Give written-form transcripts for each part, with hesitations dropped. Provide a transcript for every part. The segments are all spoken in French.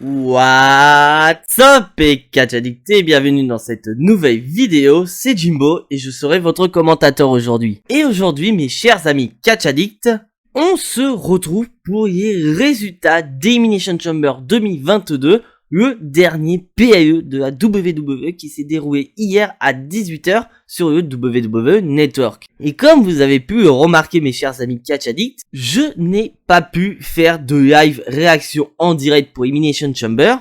What's up et catch addict et bienvenue dans cette nouvelle vidéo, c'est Jimbo et je serai votre commentateur aujourd'hui. Et aujourd'hui mes chers amis catch addicts, on se retrouve pour les résultats d'Elimination Chamber 2022, le dernier PAE de la WWE qui s'est déroulé hier à 18h sur le WWE Network. Et comme vous avez pu le remarquer mes chers amis catch addicts, je n'ai pas pu faire de live réaction en direct pour Elimination Chamber.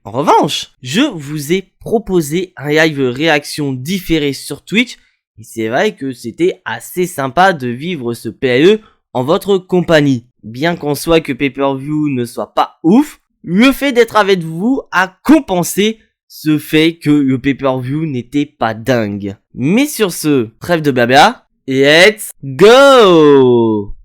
En revanche, je vous ai proposé un live réaction différé sur Twitch et c'est vrai que c'était assez sympa de vivre ce PAE en votre compagnie. Bien qu'en soit que pay-per-view ne soit pas ouf, le fait d'être avec vous a compensé ce fait que le pay-per-view n'était pas dingue. Mais sur ce, trêve de blabla, let's go!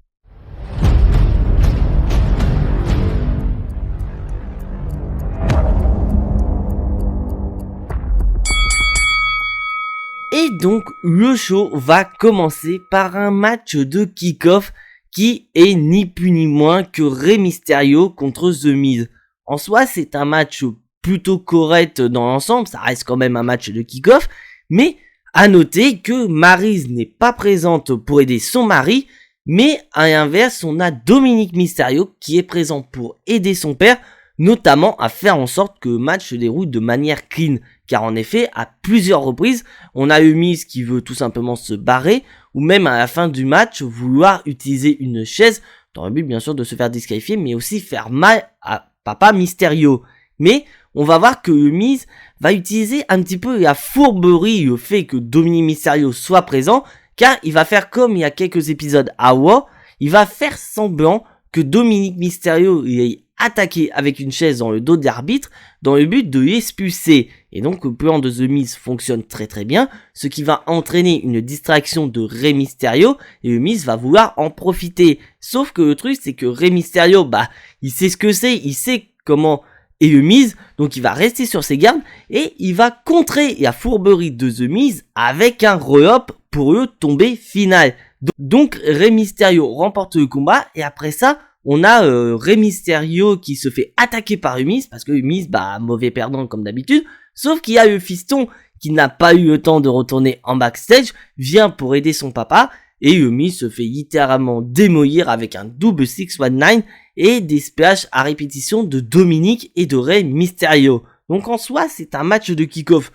Et donc, le show va commencer par un match de kick-off qui est ni plus ni moins que Rey Mysterio contre The Miz. En soi, c'est un match plutôt correct dans l'ensemble, ça reste quand même un match de kick-off, mais à noter que Maryse n'est pas présente pour aider son mari, mais à l'inverse, on a Dominic Mysterio qui est présent pour aider son père, notamment à faire en sorte que le match se déroule de manière clean, car en effet, à plusieurs reprises, on a eu Miz qui veut tout simplement se barrer, ou même à la fin du match, vouloir utiliser une chaise, dans le but bien sûr de se faire disqualifier, mais aussi faire mal à Papa Mysterio. Mais on va voir que Miz va utiliser un petit peu la fourberie, le fait que Dominic Mysterio soit présent, car il va faire comme il y a quelques épisodes à Raw, il va faire semblant que Dominic Mysterio est attaqué avec une chaise dans le dos de l'arbitre dans le but de l'expulser. Et donc le plan de The Miz fonctionne très très bien, ce qui va entraîner une distraction de Rey Mysterio et The Miz va vouloir en profiter. Sauf que le truc c'est que Rey Mysterio, il sait ce que c'est, il sait comment est The Miz, donc il va rester sur ses gardes et il va contrer la fourberie de The Miz avec un re-hop pour le tomber final. Donc Rey Mysterio remporte le combat et après ça, on a Rey Mysterio qui se fait attaquer par The Miz parce que The Miz, mauvais perdant comme d'habitude. Sauf qu'il y a le fiston qui n'a pas eu le temps de retourner en backstage, vient pour aider son papa. Et The Miz se fait littéralement démolir avec un double 619 et des splash à répétition de Dominic et de Rey Mysterio. Donc en soi, c'est un match de kick-off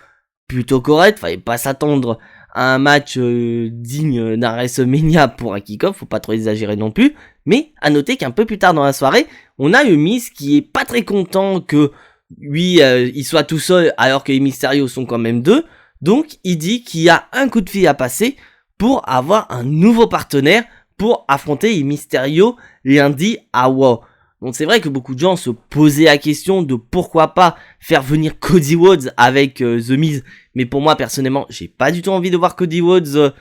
plutôt correct, fallait pas s'attendre à un match digne d'un WrestleMania pour un kick-off, faut pas trop exagérer non plus. Mais à noter qu'un peu plus tard dans la soirée, on a The Miz qui est pas très content que lui il soit tout seul alors que les Mysterio sont quand même deux. Donc il dit qu'il y a un coup de fil à passer pour avoir un nouveau partenaire pour affronter les Mysterio lundi à Raw. Donc c'est vrai que beaucoup de gens se posaient la question de pourquoi pas faire venir Cody Rhodes avec The Miz. Mais pour moi personnellement, j'ai pas du tout envie de voir Cody Rhodes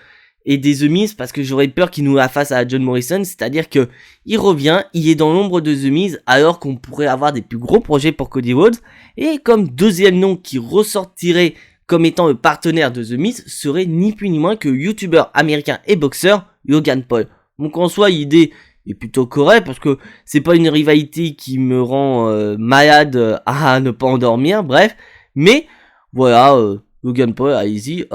aider The Miz parce que j'aurais peur qu'il nous la fasse à John Morrison. C'est-à-dire que il revient, il est dans l'ombre de The Miz alors qu'on pourrait avoir des plus gros projets pour Cody Rhodes. Et comme deuxième nom qui ressortirait comme étant le partenaire de The Miz serait ni plus ni moins que youtubeur américain et boxeur Logan Paul. Donc en soi l'idée est plutôt correct parce que c'est pas une rivalité qui me rend malade à ne pas endormir, bref, mais voilà, Logan Paul, allez-y,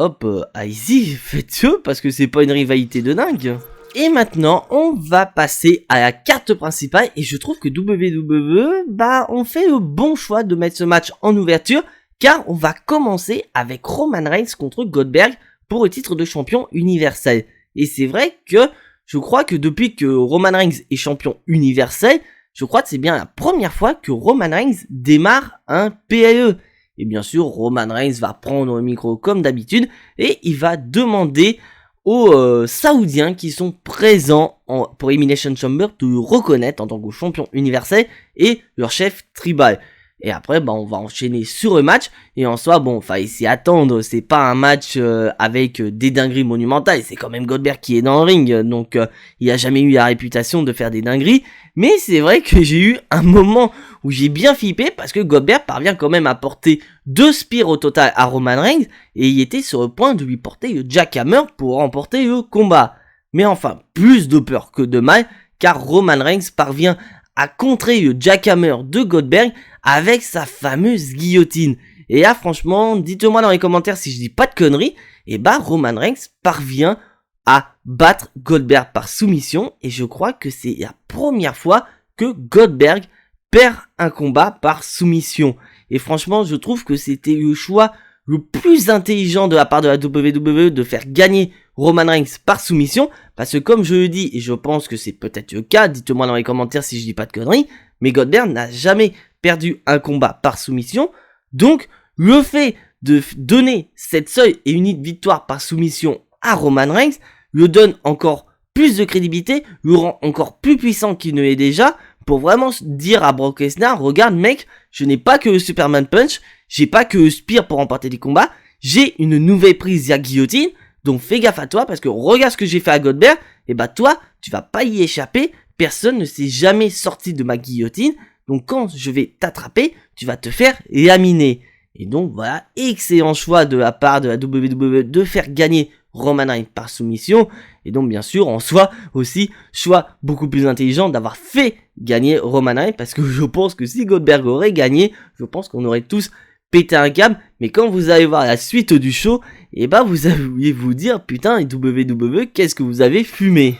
allez-y, faites-le parce que c'est pas une rivalité de dingue. Et maintenant, on va passer à la carte principale et je trouve que WWE, on fait le bon choix de mettre ce match en ouverture car on va commencer avec Roman Reigns contre Goldberg pour le titre de champion universel. Et c'est vrai que je crois que depuis que Roman Reigns est champion universel, je crois que c'est bien la première fois que Roman Reigns démarre un PAE. Et bien sûr, Roman Reigns va prendre le micro comme d'habitude et il va demander aux Saoudiens qui sont présents pour Elimination Chamber de le reconnaître en tant que champion universel et leur chef tribal. Et après, on va enchaîner sur le match. Et en soi, fallait s'y attendre. C'est pas un match avec des dingueries monumentales. C'est quand même Goldberg qui est dans le ring. Donc, il a jamais eu la réputation de faire des dingueries. Mais c'est vrai que j'ai eu un moment où j'ai bien flippé parce que Goldberg parvient quand même à porter 2 spears au total à Roman Reigns. Et il était sur le point de lui porter le jackhammer pour remporter le combat. Mais enfin, plus de peur que de mal. Car Roman Reigns parvient à contrer le jackhammer de Goldberg avec sa fameuse guillotine. Et là, franchement, dites-moi dans les commentaires si je dis pas de conneries. Et bah, Roman Reigns parvient à battre Goldberg par soumission. Et je crois que c'est la première fois que Goldberg perd un combat par soumission. Et franchement, je trouve que c'était le choix le plus intelligent de la part de la WWE de faire gagner Roman Reigns par soumission. Parce que comme je le dis, et je pense que c'est peut-être le cas, dites-moi dans les commentaires si je dis pas de conneries, mais Goldberg n'a jamais perdu un combat par soumission. Donc, le fait de donner cette seule et unique victoire par soumission à Roman Reigns le donne encore plus de crédibilité, le rend encore plus puissant qu'il ne l'est déjà, pour vraiment dire à Brock Lesnar, regarde mec, je n'ai pas que le Superman Punch, j'ai pas que le Spear pour remporter des combats, j'ai une nouvelle prise via guillotine, donc fais gaffe à toi, parce que regarde ce que j'ai fait à Goldberg, et bah toi, tu vas pas y échapper, personne ne s'est jamais sorti de ma guillotine, donc quand je vais t'attraper, tu vas te faire laminer. Et donc voilà, excellent choix de la part de la WWE de faire gagner Roman Reigns par soumission. Et donc bien sûr en soi aussi, choix beaucoup plus intelligent d'avoir fait gagner Roman Reigns. Parce que je pense que si Goldberg aurait gagné, je pense qu'on aurait tous pété un câble. Mais quand vous allez voir la suite du show, et bah vous allez vous dire putain WWE qu'est-ce que vous avez fumé.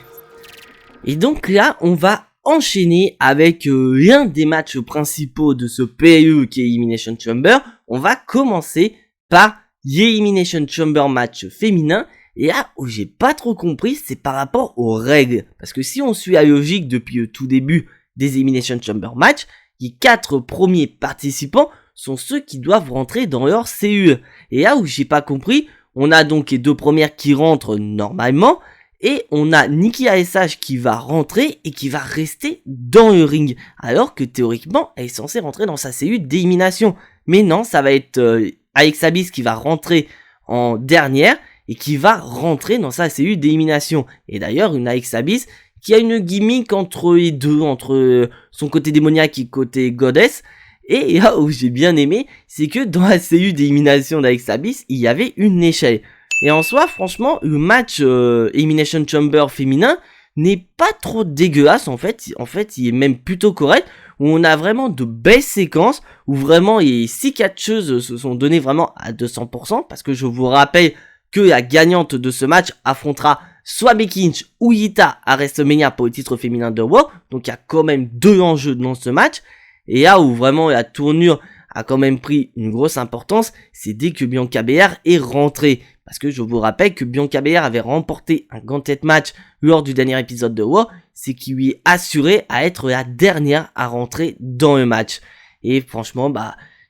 Et donc là on va enchaîner avec l'un des matchs principaux de ce PLE qui est Elimination Chamber. On va commencer par l'Elimination Chamber match féminin. Et là où j'ai pas trop compris, c'est par rapport aux règles. Parce que si on suit la logique depuis le tout début des Elimination Chamber match, les 4 premiers participants sont ceux qui doivent rentrer dans leur CE. Et là où j'ai pas compris, on a donc les 2 premières qui rentrent normalement. Et on a Nikki ASH qui va rentrer et qui va rester dans le ring. Alors que théoriquement, elle est censée rentrer dans sa cellule d'élimination. Mais non, ça va être Alexa Bliss qui va rentrer en dernière et qui va rentrer dans sa cellule d'élimination. Et d'ailleurs, une Alexa Bliss qui a une gimmick entre les deux, entre son côté démoniaque et côté goddess. Et là où j'ai bien aimé, c'est que dans la cellule d'élimination d'Alexa Bliss, il y avait une échelle. Et en soi, franchement, le match Elimination Chamber féminin n'est pas trop dégueulasse en fait. En fait, il est même plutôt correct. Où on a vraiment de belles séquences. Où vraiment les 6 catcheuses se sont données vraiment à 200%. Parce que je vous rappelle que la gagnante de ce match affrontera soit Becky Lynch ou Ita à WrestleMania pour le titre féminin de Raw. Donc il y a quand même 2 enjeux dans ce match. Et là où vraiment la tournure a quand même pris une grosse importance, c'est dès que Bianca Belair est rentrée. Parce que je vous rappelle que Bianca Belair avait remporté un gauntlet match lors du dernier épisode de Raw, c'est qui lui est assuré à être la dernière à rentrer dans le match. Et franchement,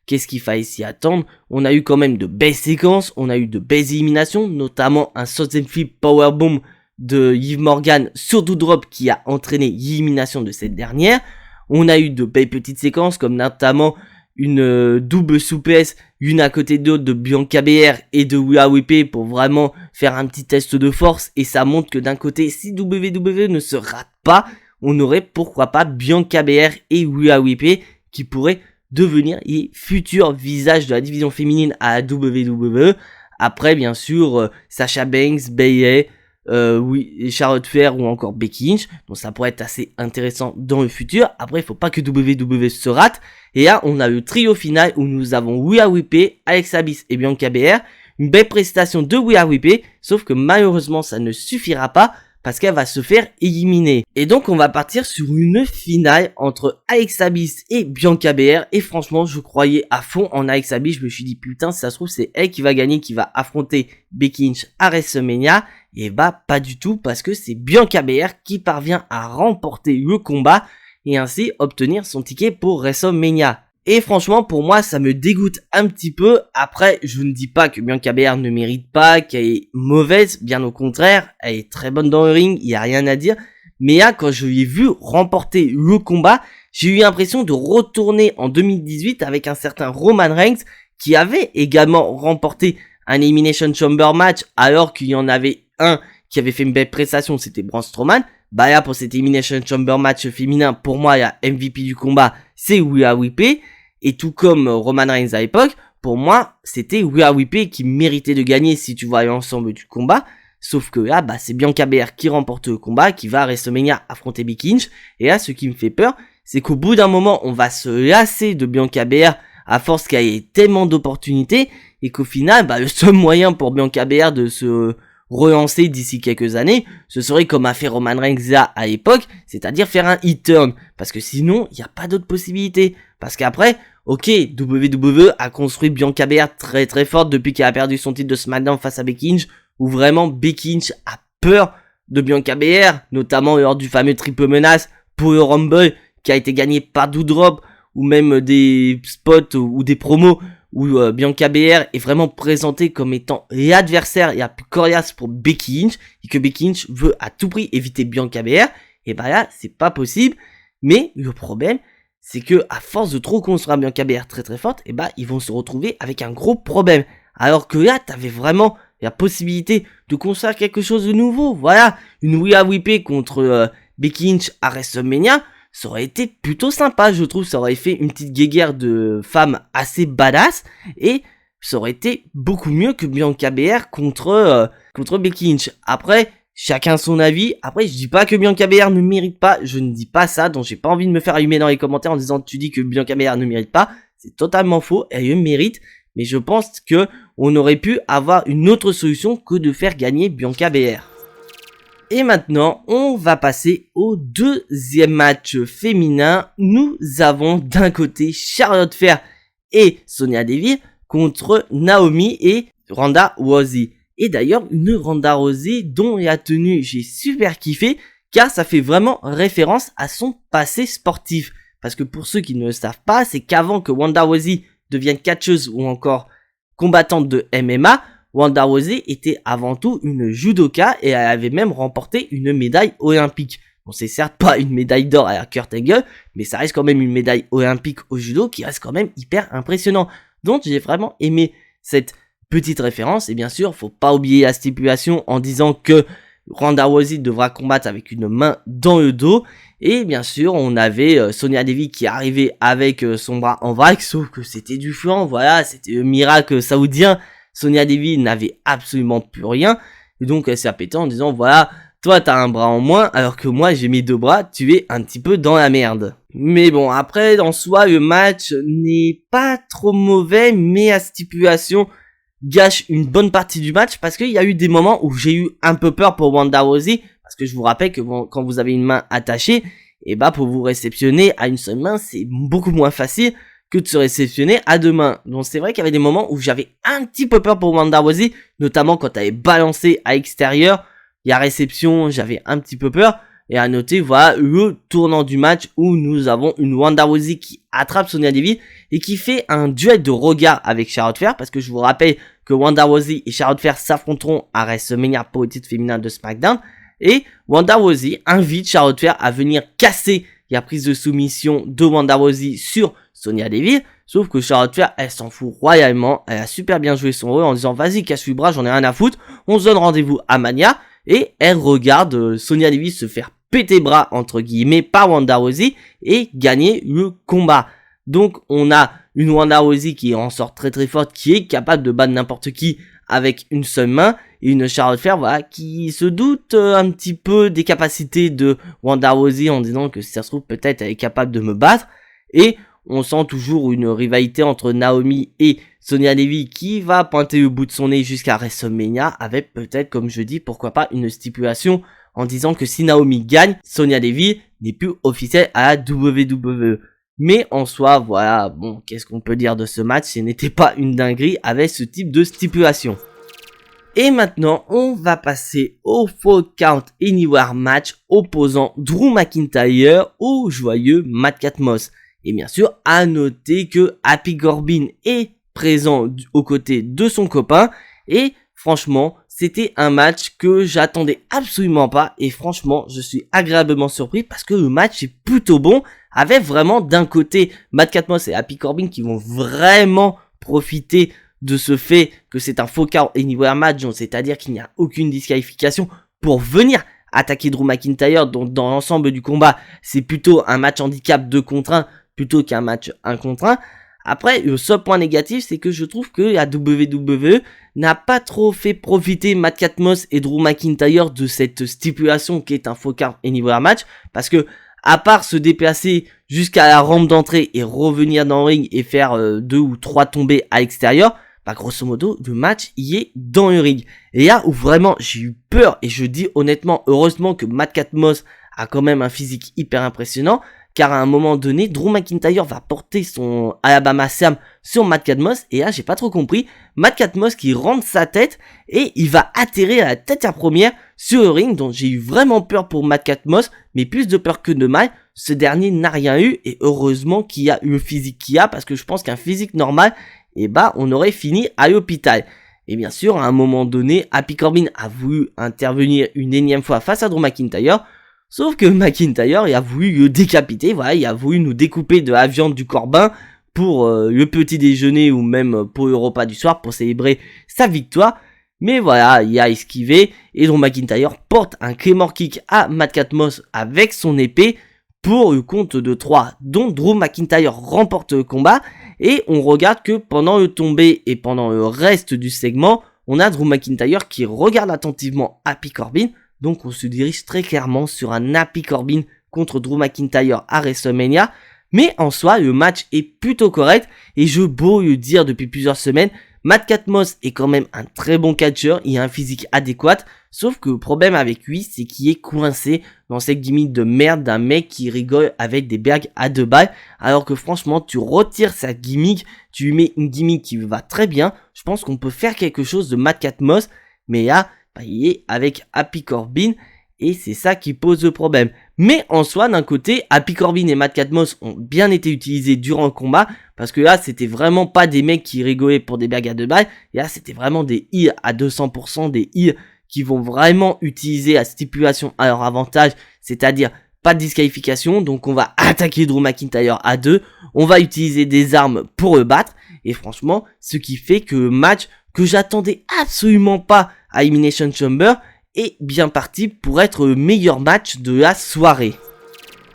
qu'est-ce qu'il fallait s'y attendre? On a eu quand même de belles séquences, on a eu de belles éliminations, notamment un Southern Flip Powerbomb de Liv Morgan sur Doudrop qui a entraîné l'élimination de cette dernière. On a eu de belles petites séquences comme notamment une double souplesse, une à côté de l'autre de Bianca Belair et de Rhea Ripley pour vraiment faire un petit test de force. Et ça montre que d'un côté, si WWE ne se rate pas, on aurait pourquoi pas Bianca Belair et Rhea Ripley qui pourraient devenir les futurs visages de la division féminine à la WWE. Après, bien sûr, Sasha Banks, Bayley, Charlotte Flair ou encore Becky Lynch. Donc ça pourrait être assez intéressant dans le futur. Après, il faut pas que WWE se rate. Et là, on a le trio final où nous avons Rhea Ripley, Alexa Bliss et Bianca Belair. Une belle prestation de Rhea Ripley, sauf que malheureusement, ça ne suffira pas parce qu'elle va se faire éliminer. Et donc, on va partir sur une finale entre Alexa Bliss et Bianca Belair. Et franchement, je croyais à fond en Alexa Bliss. Je me suis dit, putain, si ça se trouve, c'est elle qui va gagner, qui va affronter Becky Lynch à WrestleMania. Et pas du tout, parce que c'est Bianca Belair qui parvient à remporter le combat et ainsi obtenir son ticket pour WrestleMania. Et franchement, pour moi, ça me dégoûte un petit peu. Après, je ne dis pas que Bianca Belair ne mérite pas, qu'elle est mauvaise. Bien au contraire, elle est très bonne dans le ring, il n'y a rien à dire. Mais là, quand je l'ai vu remporter le combat, j'ai eu l'impression de retourner en 2018 avec un certain Roman Reigns qui avait également remporté un Elimination Chamber match alors qu'il y en avait un qui avait fait une belle prestation, c'était Braun Strowman. Là, pour cet Elimination Chamber match féminin, pour moi, la MVP du combat, c'est Rhea Ripley. Et tout comme Roman Reigns à l'époque, pour moi, c'était Rhea Ripley qui méritait de gagner si tu vois l'ensemble du combat. Sauf que là, c'est Bianca Belair qui remporte le combat, qui va à WrestleMania affronter Becky Lynch. Et là, ce qui me fait peur, c'est qu'au bout d'un moment, on va se lasser de Bianca Belair à force qu'il y ait tellement d'opportunités et qu'au final, le seul moyen pour Bianca Belair de se relancer d'ici quelques années, ce serait comme a fait Roman Reigns à l'époque, c'est-à-dire faire un heel turn. Parce que sinon, il n'y a pas d'autre possibilité. Parce qu'après, ok, WWE a construit Bianca Belair très très forte depuis qu'elle a perdu son titre de SmackDown face à Becky Lynch, où vraiment Becky Lynch a peur de Bianca Belair, notamment lors du fameux triple menace pour le Rumble qui a été gagné par Doudrop, ou même des spots ou des promos où Bianca Belair est vraiment présentée comme étant l'adversaire et la plus coriace pour Becky Lynch, et que Becky Lynch veut à tout prix éviter Bianca Belair, et là c'est pas possible. Mais le problème, c'est que à force de trop construire Bianca Belair très très forte, ils vont se retrouver avec un gros problème. Alors que là, t'avais vraiment la possibilité de construire quelque chose de nouveau. Voilà, une Rhea Ripley contre Becky Lynch à WrestleMania, ça aurait été plutôt sympa, je trouve. Ça aurait fait une petite guéguerre de femmes assez badass, et ça aurait été beaucoup mieux que Bianca Belair contre Becky Lynch. Après, chacun son avis. Après, je dis pas que Bianca Belair ne mérite pas, je ne dis pas ça, donc j'ai pas envie de me faire allumer dans les commentaires en disant tu dis que Bianca Belair ne mérite pas. C'est totalement faux, elle le mérite, mais je pense que on aurait pu avoir une autre solution que de faire gagner Bianca Belair. Et maintenant, on va passer au deuxième match féminin. Nous avons d'un côté Charlotte Flair et Sonya Deville contre Naomi et Ronda Rousey. Et d'ailleurs, une Ronda Rousey dont la tenue j'ai super kiffé, car ça fait vraiment référence à son passé sportif. Parce que pour ceux qui ne le savent pas, c'est qu'avant que Ronda Rousey devienne catcheuse ou encore combattante de MMA, Ronda Rousey était avant tout une judoka et elle avait même remporté une médaille olympique. Bon, c'est certes pas une médaille d'or à la Kurt Angle, mais ça reste quand même une médaille olympique au judo qui reste quand même hyper impressionnant. Donc j'ai vraiment aimé cette petite référence, et bien sûr, faut pas oublier la stipulation en disant que Ronda Rousey devra combattre avec une main dans le dos. Et bien sûr, on avait Sonya Deville qui arrivait avec son bras en vrac, sauf que c'était du flanc, voilà, c'était le miracle saoudien. Sonya Deville n'avait absolument plus rien, et donc elle s'est pété en disant voilà, toi t'as un bras en moins, alors que moi j'ai mes deux bras, tu es un petit peu dans la merde. Mais bon, après, en soi, le match n'est pas trop mauvais, mais la stipulation gâche une bonne partie du match, parce qu'il y a eu des moments où j'ai eu un peu peur pour Ronda Rousey, parce que je vous rappelle que quand vous avez une main attachée, pour vous réceptionner à une seule main, c'est beaucoup moins facile que de se réceptionner à deux mains. Donc c'est vrai qu'il y avait des moments où j'avais un petit peu peur pour Ronda Rousey, notamment quand elle est balancée à l'extérieur, il y a réception, j'avais un petit peu peur. Et à noter, voilà, le tournant du match où nous avons une Ronda Rousey qui attrape Sonya Deville et qui fait un duel de regard avec Charlotte Flair, parce que je vous rappelle que Ronda Rousey et Charlotte Flair s'affronteront à WrestleMania pour le titre féminin de SmackDown, et Ronda Rousey invite Charlotte Flair à venir casser la prise de soumission de Ronda Rousey sur Sonya Deville, sauf que Charlotte Flair, elle s'en fout royalement, elle a super bien joué son rôle en disant vas-y casse le bras, j'en ai rien à foutre, on se donne rendez-vous à Mania, et elle regarde Sonya Deville se faire péter bras entre guillemets par Ronda Rousey et gagner le combat. Donc on a une Ronda Rousey qui en sort très très forte, qui est capable de battre n'importe qui avec une seule main, et une Charlotte Flair voilà, qui se doute un petit peu des capacités de Ronda Rousey en disant que si ça se trouve peut-être elle est capable de me battre, et on sent toujours une rivalité entre Naomi et Sonya Deville qui va pointer le bout de son nez jusqu'à WrestleMania, avec peut-être, comme je dis, pourquoi pas une stipulation en disant que si Naomi gagne, Sonya Deville n'est plus officielle à la WWE. Mais en soi, voilà, bon, qu'est-ce qu'on peut dire de ce match? Ce n'était pas une dinguerie avec ce type de stipulation. Et maintenant, on va passer au Fall Count Anywhere match opposant Drew McIntyre au joyeux Matt Catmos. Et bien sûr, à noter que Happy Corbin est présent aux côtés de son copain, et franchement, c'était un match que j'attendais absolument pas, et franchement, je suis agréablement surpris parce que le match est plutôt bon, avec vraiment d'un côté Matt Catmos et Happy Corbin qui vont vraiment profiter de ce fait que c'est un Fall Count Anywhere match, donc c'est-à-dire qu'il n'y a aucune disqualification pour venir attaquer Drew McIntyre, donc dans l'ensemble du combat, c'est plutôt un match handicap 2 contre 1 plutôt qu'un match 1 contre 1. Après, le seul point négatif, c'est que je trouve que la WWE n'a pas trop fait profiter Matt Catmos et Drew McIntyre de cette stipulation qui est un Fall Count Anywhere match, parce que à part se déplacer jusqu'à la rampe d'entrée et revenir dans le ring et faire 2 ou 3 tombées à l'extérieur, bah grosso modo le match y est dans le ring. Et là où vraiment j'ai eu peur, et je dis honnêtement heureusement que Madcap Moss a quand même un physique hyper impressionnant, car à un moment donné Drew McIntyre va porter son Alabama Slam sur Madcap Moss, et là j'ai pas trop compris, Madcap Moss qui rentre sa tête et il va atterrir à la tête à première sur le ring, donc j'ai eu vraiment peur pour Madcap Moss, mais plus de peur que de mal. Ce dernier n'a rien eu, et heureusement qu'il a eu le physique qu'il a, parce que je pense qu'un physique normal, et bah on aurait fini à l'hôpital. Et bien sûr, à un moment donné, Happy Corbin a voulu intervenir une énième fois face à Drew McIntyre, sauf que McIntyre il a voulu le décapiter, voilà, il a voulu nous découper de la viande du Corbin pour le petit déjeuner ou même pour le repas du soir pour célébrer sa victoire. Mais voilà, il a esquivé et Drew McIntyre porte un Claymore Kick à Madcap Moss avec son épée pour le compte de 3, dont Drew McIntyre remporte le combat. Et on regarde que pendant le tombé et pendant le reste du segment, on a Drew McIntyre qui regarde attentivement Happy Corbin. Donc on se dirige très clairement sur un Happy Corbin contre Drew McIntyre à WrestleMania. Mais en soi, le match est plutôt correct, et je beau le dire depuis plusieurs semaines, Madcap Moss est quand même un très bon catcheur, il a un physique adéquat, sauf que le problème avec lui, c'est qu'il est coincé dans cette gimmick de merde d'un mec qui rigole avec des bagues à 2 balles, alors que franchement, tu retires sa gimmick, tu lui mets une gimmick qui va très bien, je pense qu'on peut faire quelque chose de Madcap Moss, mais là, bah, il est avec Happy Corbin, et c'est ça qui pose le problème. Mais en soi, d'un côté, Happy Corbin et Madcap Moss ont bien été utilisés durant le combat, parce que là, c'était vraiment pas des mecs qui rigolaient pour des bagues à 2 balles, et là, c'était vraiment des heels à 200%, des heels qui vont vraiment utiliser la stipulation à leur avantage, c'est-à-dire pas de disqualification, donc on va attaquer Drew McIntyre à 2, on va utiliser des armes pour le battre, et franchement, ce qui fait que le match que j'attendais absolument pas à Elimination Chamber est bien parti pour être le meilleur match de la soirée.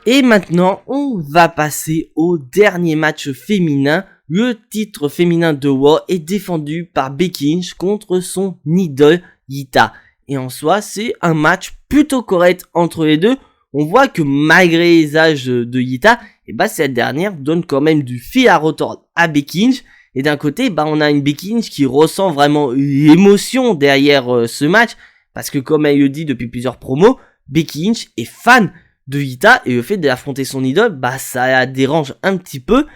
Et maintenant, on va passer au dernier match féminin. Le titre féminin de Raw est défendu par Becky Lynch contre son idole Lita. Et en soi, c'est un match plutôt correct entre les deux. On voit que malgré les âges de Lita, et bah cette dernière donne quand même du fil à retordre à Becky Lynch. Et d'un côté, bah on a une Becky Lynch qui ressent vraiment l'émotion derrière ce match. Parce que comme elle le dit depuis plusieurs promos, Becky Lynch est fan de Lita, et le fait d'affronter son idole, bah ça la dérange un petit peu,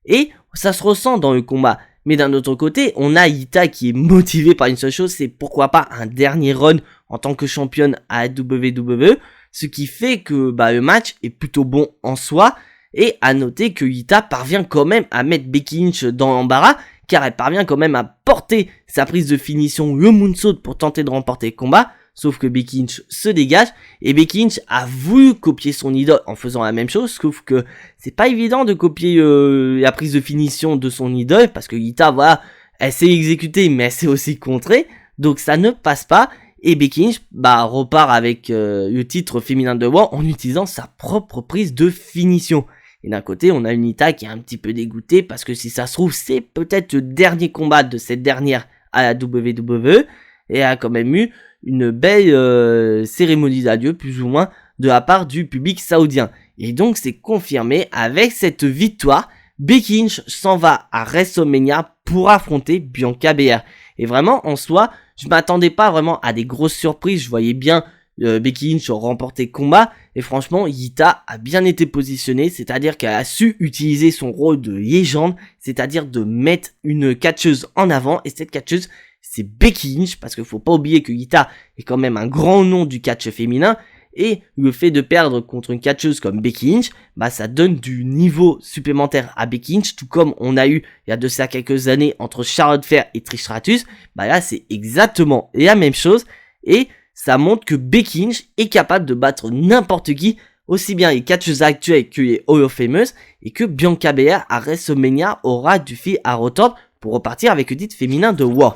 et ça se ressent dans le combat. Mais d'un autre côté, on a Lita qui est motivée par une seule chose, c'est pourquoi pas un dernier run en tant que championne à WWE, ce qui fait que bah le match est plutôt bon en soi, et à noter que Lita parvient quand même à mettre Becky Lynch dans l'embarras, car elle parvient quand même à porter sa prise de finition, le moonsault, pour tenter de remporter le combat, sauf que Becky Lynch se dégage, et Becky Lynch a voulu copier son idole en faisant la même chose, sauf que c'est pas évident de copier la prise de finition de son idole, parce que Lita, voilà, elle sait exécuter, mais elle sait aussi contrer, donc ça ne passe pas, et Becky Lynch, bah, repart avec le titre féminin de Raw en utilisant sa propre prise de finition. Et d'un côté, on a une Lita qui est un petit peu dégoûtée, parce que si ça se trouve, c'est peut-être le dernier combat de cette dernière à la WWE, et elle a quand même eu une belle cérémonie d'adieu, plus ou moins, de la part du public saoudien. Et donc, c'est confirmé, avec cette victoire, Becky Lynch s'en va à WrestleMania pour affronter Bianca Belair. Et vraiment, en soi, je m'attendais pas vraiment à des grosses surprises, je voyais bien Becky Lynch remporter le combat, et franchement Lita a bien été positionnée, c'est-à-dire qu'elle a su utiliser son rôle de légende, c'est-à-dire de mettre une catcheuse en avant, et cette catcheuse c'est Becky Lynch, parce qu'il faut pas oublier que Lita est quand même un grand nom du catch féminin, et le fait de perdre contre une catcheuse comme Becky Lynch, bah ça donne du niveau supplémentaire à Becky Lynch, tout comme on a eu il y a de ça quelques années entre Charlotte Flair et Trish Stratus, bah là c'est exactement la même chose, et ça montre que Becky Lynch est capable de battre n'importe qui, aussi bien les catcheuses actuelles que les Hall of Famers, et que Bianca Belair à WrestleMania aura du fil à retordre pour repartir avec le titre féminin de Raw.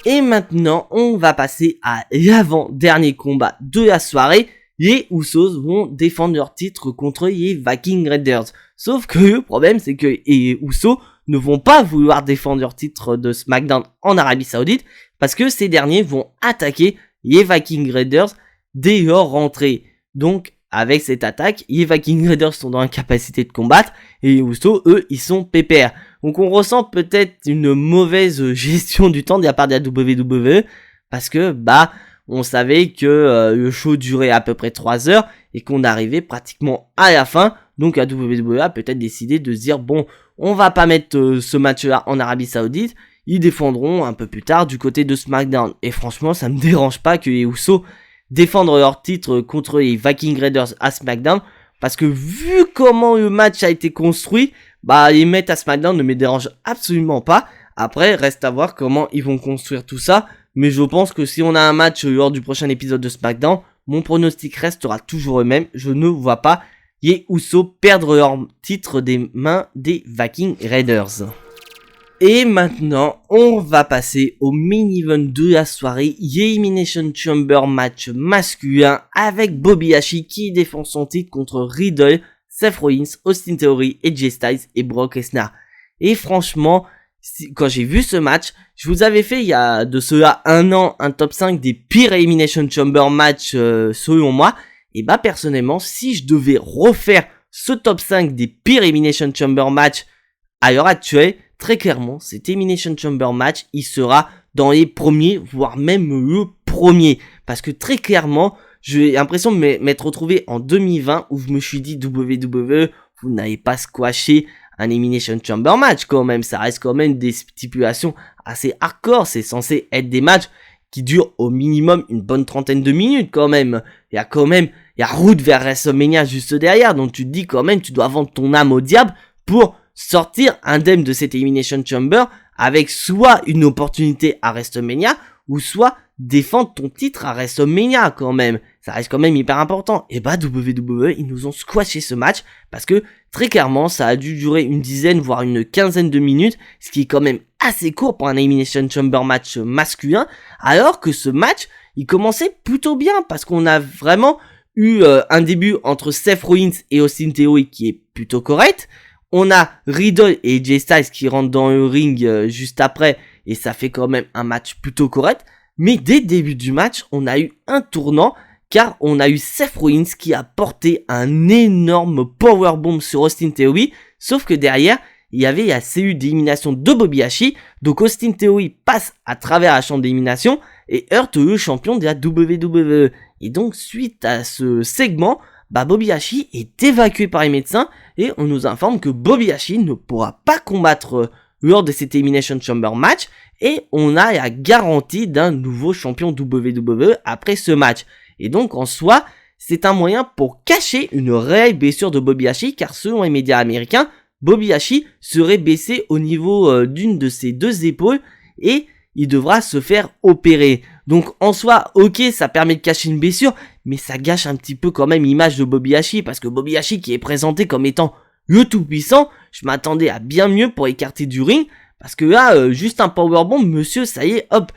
Et maintenant, on va passer à l'avant-dernier combat de la soirée. Les Usos vont défendre leur titre contre les Viking Raiders. Sauf que le problème, c'est que les Usos ne vont pas vouloir défendre leur titre de SmackDown en Arabie Saoudite, parce que ces derniers vont attaquer les Viking Raiders dès leur rentrée. Donc, avec cette attaque, les Viking Raiders sont dans l'incapacité de combattre et les Usos, eux, ils sont pépères. Donc on ressent peut-être une mauvaise gestion du temps de la part de la WWE parce que on savait que le show durait à peu près 3 heures et qu'on arrivait pratiquement à la fin. Donc la WWE a peut-être décidé de se dire bon, on va pas mettre ce match-là en Arabie Saoudite, ils défendront un peu plus tard du côté de SmackDown. Et franchement, ça me dérange pas que les Usos défendre leur titre contre les Viking Raiders à SmackDown, parce que vu comment le match a été construit, les mettre à SmackDown ne me dérange absolument pas. Après, reste à voir comment ils vont construire tout ça, mais je pense que si on a un match lors du prochain épisode de SmackDown, mon pronostic restera toujours le même. Je ne vois pas les Usos perdre leur titre des mains des Viking Raiders. Et maintenant, on va passer au main event de la soirée, Elimination Chamber match masculin avec Bobby Lashley qui défend son titre contre Riddle, Seth Rollins, Austin Theory, AJ Styles et Brock Lesnar. Et franchement, quand j'ai vu ce match, je vous avais fait il y a de cela un an un top 5 des pires Elimination Chamber match selon moi. Et personnellement, si je devais refaire ce top 5 des pires Elimination Chamber match à l'heure actuelle, très clairement, cet Elimination Chamber match, il sera dans les premiers, voire même le premier. Parce que très clairement, j'ai l'impression de m'être retrouvé en 2020 où je me suis dit WWE, vous n'avez pas squashé un Elimination Chamber match quand même. Ça reste quand même des stipulations assez hardcore. C'est censé être des matchs qui durent au minimum une bonne trentaine de minutes quand même. Il y a route vers WrestleMania juste derrière. Donc tu te dis quand même, tu dois vendre ton âme au diable pour sortir indemne de cette Elimination Chamber avec soit une opportunité à WrestleMania ou soit défendre ton titre à WrestleMania quand même. Ça reste quand même hyper important. Et WWE, ils nous ont squashé ce match parce que très clairement, ça a dû durer une dizaine voire une quinzaine de minutes, ce qui est quand même assez court pour un Elimination Chamber match masculin, alors que ce match, il commençait plutôt bien parce qu'on a vraiment eu un début entre Seth Rollins et Austin Theory qui est plutôt correct. On a Riddle et AJ Styles qui rentrent dans le ring juste après et ça fait quand même un match plutôt correct. Mais dès le début du match, on a eu un tournant car on a eu Seth Rollins qui a porté un énorme powerbomb sur Austin Theory. Sauf que derrière, il y avait la CU d'élimination de Bobby Lashley. Donc Austin Theory passe à travers la chambre d'élimination et heurte le champion de la WWE. Et donc suite à ce segment, Bobby Lashley est évacué par les médecins et on nous informe que Bobby Lashley ne pourra pas combattre lors de cet Elimination Chamber match et on a la garantie d'un nouveau champion WWE après ce match. Et donc en soi, c'est un moyen pour cacher une réelle blessure de Bobby Lashley car selon les médias américains, Bobby Lashley serait blessé au niveau d'une de ses deux épaules et il devra se faire opérer. Donc en soi, ok, ça permet de cacher une blessure, mais ça gâche un petit peu quand même l'image de Bobby Lashley, parce que Bobby Lashley qui est présenté comme étant le tout-puissant, je m'attendais à bien mieux pour écarter du ring, parce que là, juste un powerbomb, monsieur, ça y est, hop,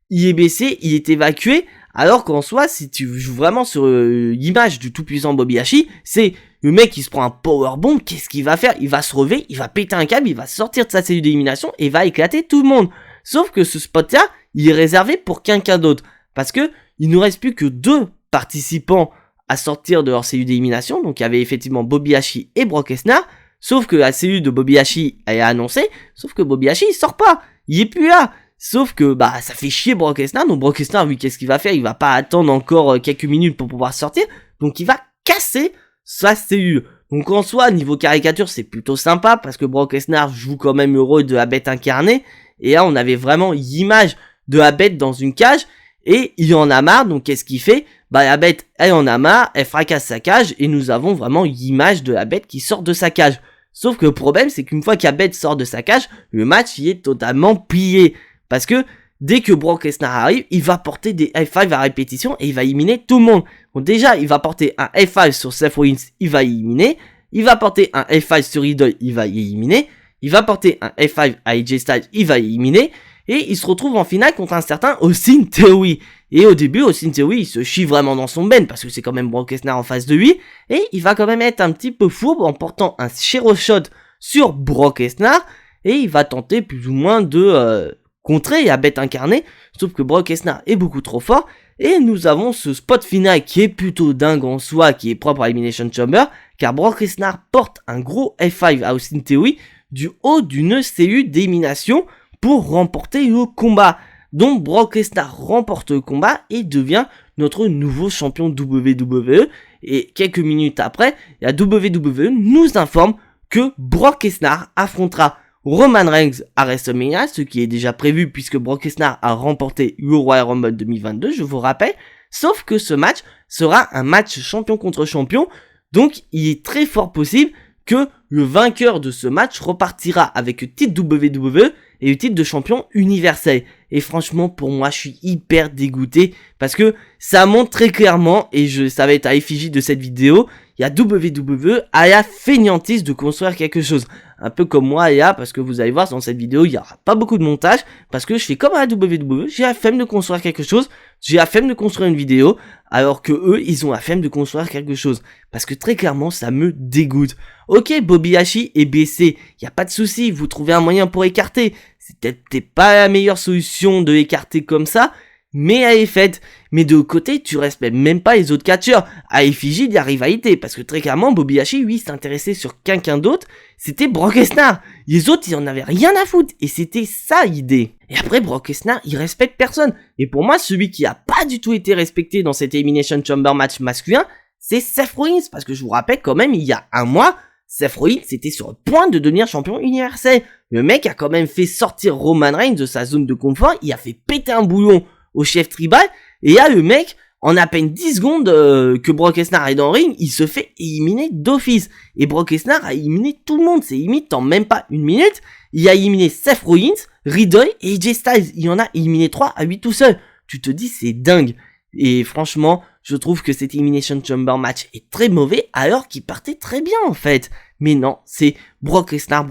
il est blessé, il est évacué, alors qu'en soi, si tu joues vraiment sur l'image du tout-puissant Bobby Lashley, c'est le mec qui se prend un powerbomb, qu'est-ce qu'il va faire? Il va se relever, il va péter un câble, il va sortir de sa cellule d'élimination et va éclater tout le monde. Sauf que ce spot-là, il est réservé pour quelqu'un d'autre. Parce que il ne reste plus que 2 participants à sortir de leur cellule d'élimination. Donc il y avait effectivement Bobby Lashley et Brock Lesnar. Sauf que la cellule de Bobby Lashley est annoncée. Sauf que Bobby Lashley il sort pas. Il est plus là. Sauf que ça fait chier Brock Lesnar. Donc Brock Lesnar, lui, qu'est-ce qu'il va faire? Il va pas attendre encore quelques minutes pour pouvoir sortir. Donc il va casser sa cellule. Donc en soi, niveau caricature, c'est plutôt sympa. Parce que Brock Lesnar joue quand même le rôle de la bête incarnée. Et là, on avait vraiment l'image de la bête dans une cage. Et il en a marre, donc qu'est-ce qu'il fait? La bête, elle en a marre, elle fracasse sa cage. Et nous avons vraiment l'image de la bête qui sort de sa cage. Sauf que le problème, c'est qu'une fois que la bête sort de sa cage, le match y est totalement plié. Parce que dès que Brock Lesnar arrive, il va porter des F5 à répétition et il va éliminer tout le monde. Donc déjà, il va porter un F5 sur Seth Rollins, il va éliminer. Il va porter un F5 sur Riddle, il va éliminer. Il va porter un F5 à AJ Styles, il va éliminer. Et il se retrouve en finale contre un certain Austin Theory. Et au début, Austin Theory, il se chie vraiment dans son ben, parce que c'est quand même Brock Lesnar en face de lui. Et il va quand même être un petit peu fourbe en portant un Shero Shot sur Brock Lesnar. Et il va tenter plus ou moins de contrer la bête incarnée. Sauf que Brock Lesnar est beaucoup trop fort. Et nous avons ce spot final qui est plutôt dingue en soi, qui est propre à Elimination Chamber, car Brock Lesnar porte un gros F5 à Austin Theory du haut d'une CU d'élimination pour remporter le combat. Donc Brock Lesnar remporte le combat et devient notre nouveau champion WWE. Et quelques minutes après, la WWE nous informe que Brock Lesnar affrontera Roman Reigns à WrestleMania, ce qui est déjà prévu puisque Brock Lesnar a remporté le Royal Rumble 2022, je vous rappelle. Sauf que ce match sera un match champion contre champion, donc il est très fort possible que le vainqueur de ce match repartira avec le titre WWE et le titre de champion universel. Et franchement, pour moi, je suis hyper dégoûté parce que ça montre très clairement, et ça va être à l'effigie de cette vidéo, il y a WWE à la fainéantise de construire quelque chose. Un peu comme moi et là, parce que vous allez voir dans cette vidéo, il n'y aura pas beaucoup de montage, parce que je fais comme à la WWE, j'ai la flemme de construire quelque chose, j'ai la flemme de construire une vidéo, alors que eux, ils ont la flemme de construire quelque chose. Parce que très clairement, ça me dégoûte. Ok, Bobby Lashley est blessé, il n'y a pas de souci, vous trouvez un moyen pour écarter. C'est peut-être pas la meilleure solution de écarter comme ça, mais elle est faite. Mais de l'autre côté, tu respectes même pas les autres catcheurs. À effigie de la rivalité, parce que très clairement, Bobby Lashley, lui, s'intéressait sur quelqu'un d'autre, c'était Brock Lesnar. Les autres, ils en avaient rien à foutre, et c'était ça l'idée. Et après, Brock Lesnar, il respecte personne. Et pour moi, celui qui a pas du tout été respecté dans cet Elimination Chamber match masculin, c'est Seth Rollins, parce que je vous rappelle quand même, il y a un mois, Seth Rollins était sur le point de devenir champion universel. Le mec a quand même fait sortir Roman Reigns de sa zone de confort, il a fait péter un bouillon au chef tribal, et là le mec, en à peine 10 secondes que Brock Lesnar est dans le ring, il se fait éliminer d'office. Et Brock Lesnar a éliminé tout le monde, c'est limite en même pas une minute, il a éliminé Seth Rollins, Riddle et AJ Styles, il en a éliminé 3 à 8 tout seul. Tu te dis c'est dingue. Et franchement, je trouve que cet Elimination Chamber match est très mauvais alors qu'il partait très bien en fait. Mais non, c'est Brock Lesnar.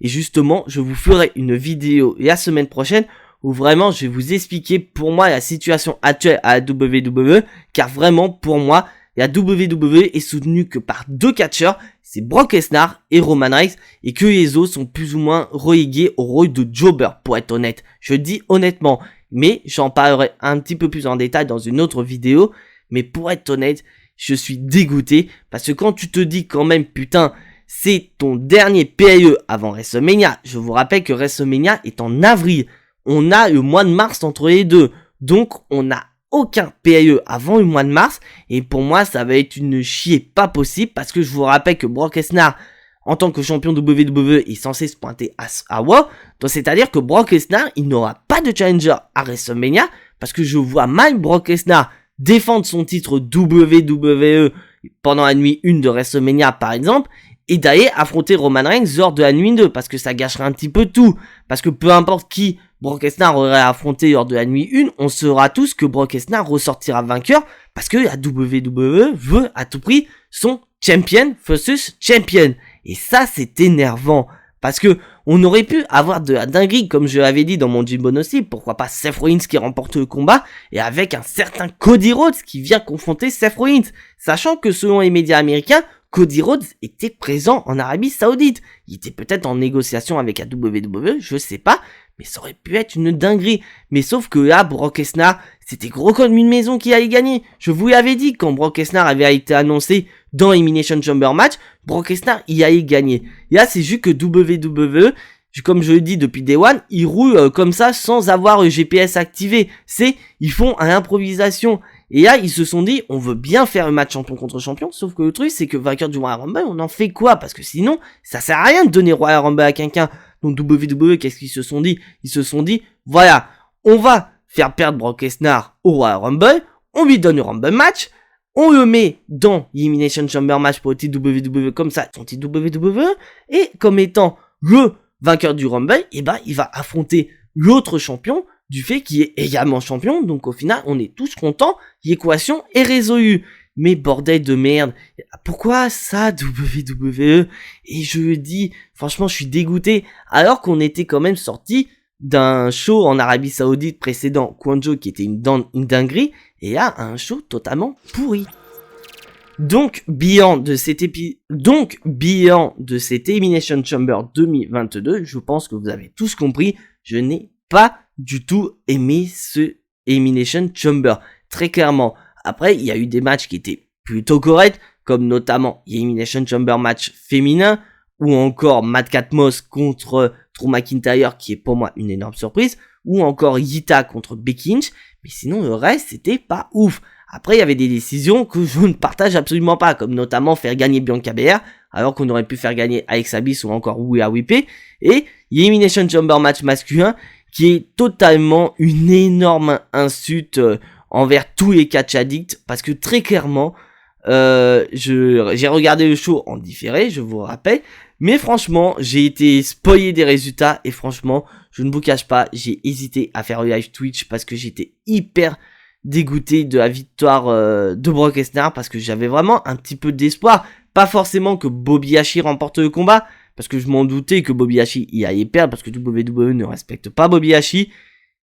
Et justement, je vous ferai une vidéo la semaine prochaine où vraiment je vais vous expliquer pour moi la situation actuelle à la WWE. Car vraiment, pour moi, la WWE est soutenue que par deux catcheurs, c'est Brock Lesnar et Roman Reigns, et que les autres sont plus ou moins relégués au rôle de jobber, pour être honnête. Je le dis honnêtement. Mais j'en parlerai un petit peu plus en détail dans une autre vidéo. Mais pour être honnête, je suis dégoûté. Parce que quand tu te dis quand même, putain, c'est ton dernier PLE avant WrestleMania. Je vous rappelle que WrestleMania est en avril. On a le mois de mars entre les deux. Donc on n'a aucun PLE avant le mois de mars. Et pour moi, ça va être une chier pas possible. Parce que je vous rappelle que Brock Lesnar, en tant que champion WWE, est censé se pointer à Raw. Donc c'est-à-dire que Brock Lesnar, il n'aura pas de challenger à WrestleMania, parce que je vois mal Brock Lesnar défendre son titre WWE pendant la nuit 1 de WrestleMania par exemple, et d'aller affronter Roman Reigns lors de la nuit 2, parce que ça gâcherait un petit peu tout. Parce que peu importe qui Brock Lesnar aurait affronté lors de la nuit 1, on saura tous que Brock Lesnar ressortira vainqueur, parce que la WWE veut à tout prix son champion versus champion. Et ça, c'est énervant. Parce que on aurait pu avoir de la dinguerie, comme je l'avais dit dans mon G-Bon aussi. Pourquoi pas Seth Rollins qui remporte le combat, et avec un certain Cody Rhodes qui vient confronter Seth Rollins. Sachant que selon les médias américains, Cody Rhodes était présent en Arabie Saoudite. Il était peut-être en négociation avec la WWE, je sais pas. Mais ça aurait pu être une dinguerie. Mais sauf que là, Brock Lesnar, c'était gros comme une maison qui allait gagner. Je vous l'avais dit quand Brock Lesnar avait été annoncé dans Elimination Chamber match, Brock Lesnar y allait gagner. Et là, c'est juste que WWE, comme je le dis depuis Day One, ils roulent comme ça sans avoir le GPS activé. Ils font à l'improvisation. Et là, ils se sont dit, on veut bien faire un match champion contre champion, sauf que le truc, c'est que vainqueur du Royal Rumble, on en fait quoi? Parce que sinon, ça sert à rien de donner Royal Rumble à quelqu'un. Donc WWE, qu'est-ce qu'ils se sont dit? Ils se sont dit, voilà, on va faire perdre Brock Lesnar au Royal Rumble, on lui donne le Rumble match, on le met dans l'Elimination Chamber match pour le titre WWE, comme ça, son titre WWE, et comme étant le vainqueur du Rumble, et ben, il va affronter l'autre champion, du fait qu'il est également champion, donc au final, on est tous contents, l'équation est résolue. Mais bordel de merde, pourquoi ça WWE? Et je le dis, franchement je suis dégoûté, alors qu'on était quand même sorti d'un show en Arabie Saoudite précédent, Kwanjo, qui était une dinguerie, et là un show totalement pourri. Donc bilan de cet Elimination Chamber 2022, je pense que vous avez tous compris, je n'ai pas du tout aimé ce Elimination Chamber, très clairement. Après, il y a eu des matchs qui étaient plutôt corrects, comme notamment Elimination Chamber match féminin, ou encore Matt Catmos contre Drew McIntyre, qui est pour moi une énorme surprise, ou encore Yita contre Becky Lynch, mais sinon le reste c'était pas ouf. Après il y avait des décisions que je ne partage absolument pas, comme notamment faire gagner Bianca Belair, alors qu'on aurait pu faire gagner Alexa Bliss ou encore Rhea Ripley, et Elimination Chamber match masculin, qui est totalement une énorme insulte envers tous les catch addicts, parce que très clairement, j'ai regardé le show en différé, je vous rappelle, mais franchement, j'ai été spoilé des résultats, et franchement, je ne vous cache pas, j'ai hésité à faire le live Twitch, parce que j'étais hyper dégoûté de la victoire de Brock Lesnar, parce que j'avais vraiment un petit peu d'espoir, pas forcément que Bobby Lashley remporte le combat, parce que je m'en doutais que Bobby Lashley y allait perdre, parce que WWE ne respecte pas Bobby Lashley,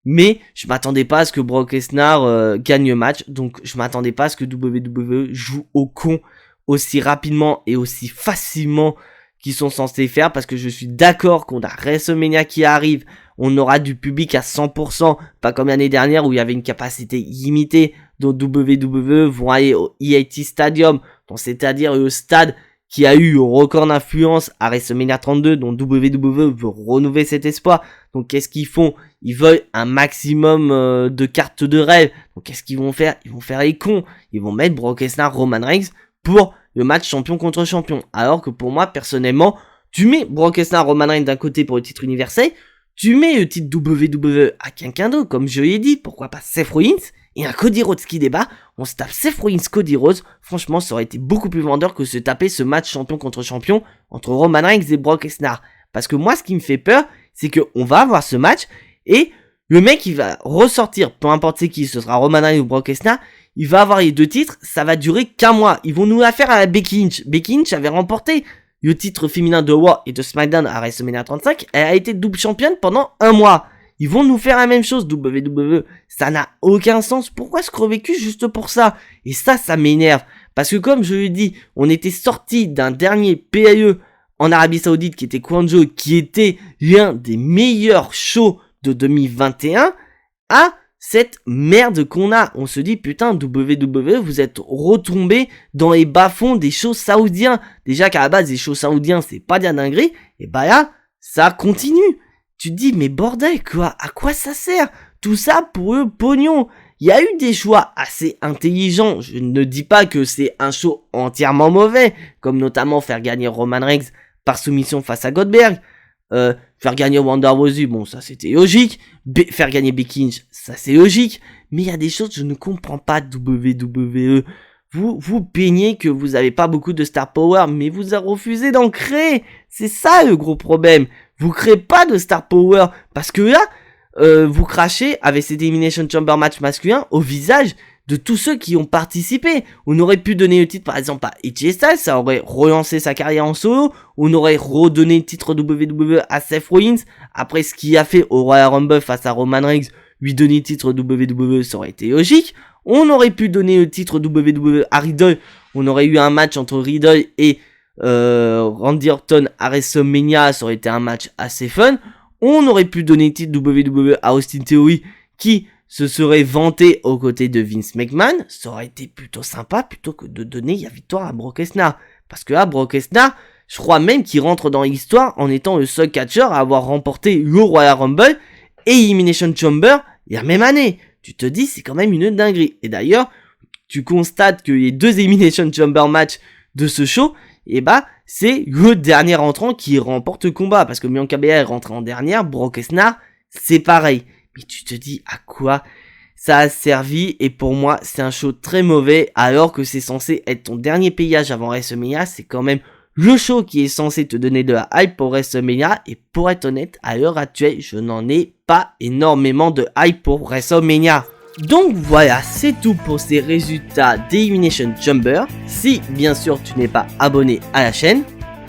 mais je m'attendais pas à ce que Brock Lesnar gagne le match, donc je m'attendais pas à ce que WWE joue au con aussi rapidement et aussi facilement qu'ils sont censés faire, parce que je suis d'accord qu'on a WrestleMania qui arrive, on aura du public à 100%, pas comme l'année dernière où il y avait une capacité limitée, dont WWE vont aller au EAT Stadium, donc c'est-à-dire le stade qui a eu un record d'influence à WrestleMania 32, dont WWE veut renouveler cet espoir. Donc qu'est-ce qu'ils font? Ils veulent un maximum de cartes de rêve. Donc qu'est-ce qu'ils vont faire? Ils vont faire les cons. Ils vont mettre Brock Lesnar, Roman Reigns pour le match champion contre champion. Alors que pour moi, personnellement, tu mets Brock Lesnar, Roman Reigns d'un côté pour le titre universel, tu mets le titre WWE à quelqu'un d'autre, comme je l'ai dit, pourquoi pas Seth Rollins, et un Cody Rhodes qui débat, on se tape Seth Rollins, Cody Rhodes, franchement ça aurait été beaucoup plus vendeur que se taper ce match champion contre champion entre Roman Reigns et Brock Lesnar. Parce que moi ce qui me fait peur, c'est qu'on va avoir ce match, et le mec il va ressortir, peu importe c'est qui, ce sera Roman Reigns ou Brock Lesnar, il va avoir les deux titres, ça va durer qu'un mois, ils vont nous la faire à la Becky Lynch. Becky Lynch avait remporté le titre féminin de Raw et de SmackDown à WrestleMania 35, elle a été double championne pendant un mois. Ils vont nous faire la même chose, WWE. Ça n'a aucun sens. Pourquoi se crever cul juste pour ça? Et ça m'énerve. Parce que comme je le dis, on était sorti d'un dernier PAE en Arabie Saoudite qui était Kwanjo, qui était l'un des meilleurs shows de 2021, à cette merde qu'on a. On se dit, putain, WWE, vous êtes retombé dans les bas-fonds des shows saoudiens. Déjà qu'à la base, les shows saoudiens, c'est pas de la dinguerie. Et bah là, ça continue. Tu te dis, mais bordel, quoi, à quoi ça sert? Tout ça pour le pognon. Il y a eu des choix assez intelligents. Je ne dis pas que c'est un show entièrement mauvais, comme notamment faire gagner Roman Reigns par soumission face à Goldberg. Faire gagner Wanda Rousey, bon, ça c'était logique. Faire gagner Becky Lynch, ça c'est logique. Mais il y a des choses que je ne comprends pas, WWE. Vous peignez que vous avez pas beaucoup de star power, mais vous avez refusé d'en créer. C'est ça le gros problème. Vous créez pas de star power, parce que là, vous crachez avec cet Elimination Chamber match masculin au visage de tous ceux qui ont participé. On aurait pu donner le titre par exemple à AJ Styles, ça aurait relancé sa carrière en solo. On aurait redonné le titre WWE à Seth Rollins, après ce qu'il a fait au Royal Rumble face à Roman Reigns, lui donner le titre WWE, ça aurait été logique. On aurait pu donner le titre WWE à Riddle, on aurait eu un match entre Riddle et Randy Orton à WrestleMania, ça aurait été un match assez fun. On aurait pu donner le titre WWE à Austin Theory, qui se serait vanté aux côtés de Vince McMahon, ça aurait été plutôt sympa, plutôt que de donner la victoire à Brock Lesnar. Parce que là, Brock Lesnar, je crois même qu'il rentre dans l'histoire en étant le seul catcheur à avoir remporté le Royal Rumble et Elimination Chamber la même année. Tu te dis, c'est quand même une dinguerie. Et d'ailleurs, tu constates que les deux Elimination Chamber matchs de ce show, et bah, c'est le dernier entrant qui remporte le combat. Parce que Bianca Belair est rentrée en dernière, Brock Lesnar, c'est pareil. Mais tu te dis à quoi ça a servi, et pour moi c'est un show très mauvais, alors que c'est censé être ton dernier payage avant WrestleMania. C'est quand même le show qui est censé te donner de la hype pour WrestleMania, et pour être honnête, à l'heure actuelle, je n'en ai pas énormément de hype pour WrestleMania. Donc voilà, c'est tout pour ces résultats d'Elimination Chamber. Si bien sûr tu n'es pas abonné à la chaîne,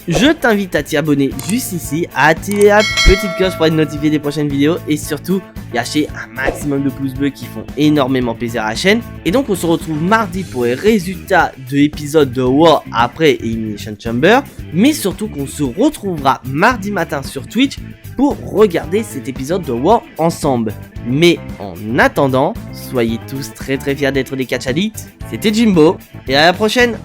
Je t'invite à t'y abonner juste ici, à activer la petite cloche pour être notifié des prochaines vidéos et surtout lâcher un maximum de pouces bleus qui font énormément plaisir à la chaîne. Et donc on se retrouve mardi pour les résultats de l'épisode de War après Elimination Chamber, mais surtout qu'on se retrouvera mardi matin sur Twitch pour regarder cet épisode de War ensemble. Mais en attendant, soyez tous très fiers d'être des catch addicts. C'était Jimbo et à la prochaine.